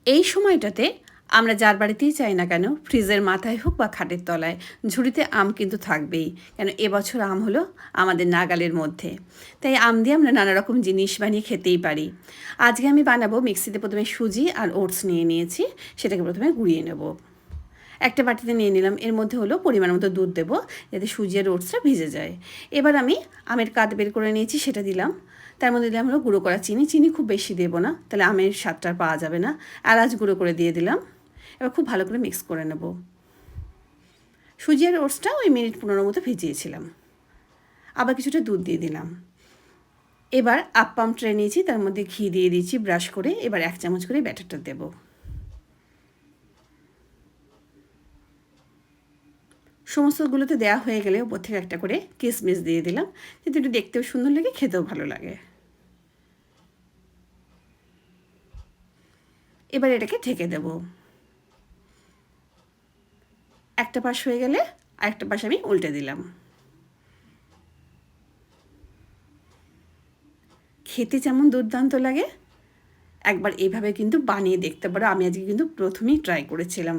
এই সময়টাতে আমরা যার বাড়িতেই চাই না কেন, ফ্রিজের মাথায় হোক বা খাটের তলায়, ঝুড়িতে আম কিন্তু থাকবেই। কেন এবছর আম হলো আমাদের নাগালের মধ্যে। তাই আম দিয়ে আমরা নানা রকম জিনিস বানিয়ে খেতেই পারি। আজকে আমি বানাবো, মিক্সিতে প্রথমে সুজি আর ওটস নিয়ে নিয়েছি, সেটাকে প্রথমে গুঁড়িয়ে নেব। একটা বাটিতে নিয়ে নিলাম, এর মধ্যে হলো পরিমাণ মতো দুধ দেবো, যাতে সুজি আর ওটসটা ভিজে যায়। এবার আমি আমের কাত বের করে নিয়েছি, সেটা দিলাম। তার মধ্যে দিলাম হলো গুঁড়ো করা চিনি। চিনি খুব বেশি দেবো না, তাহলে আমের স্বাদটা আর পাওয়া যাবে না। এলাচ গুঁড়ো করে দিয়ে দিলাম। এবার খুব ভালো করে মিক্স করে নেব। সুজি আর ওটসটা ওই মিনিট 15 মতো ভিজিয়েছিলাম। আবার কিছুটা দুধ দিয়ে দিলাম। এবার আপ্পাম ট্রে নিয়েছি, তার মধ্যে ঘি দিয়ে দিয়েছি ব্রাশ করে। এবার 1 চামচ করে ব্যাটারটা দেবো। সমস্তগুলোতে দেওয়া হয়ে গেলে ওপর থেকে একটা করে কিশমিশ দিয়ে দিলাম, যাতে একটু দেখতেও সুন্দর লাগে, খেতেও ভালো লাগে। এবার এটাকে ঢেকে দেব। একটা পাশ হয়ে গেলে আরেকটা পাশ আমি উল্টে দিলাম। খেতে যেমন দুর্দান্ত লাগে, একবার এইভাবে কিন্তু বানিয়ে দেখতে পারো। আমি আজকে কিন্তু প্রথমেই ট্রাই করেছিলাম।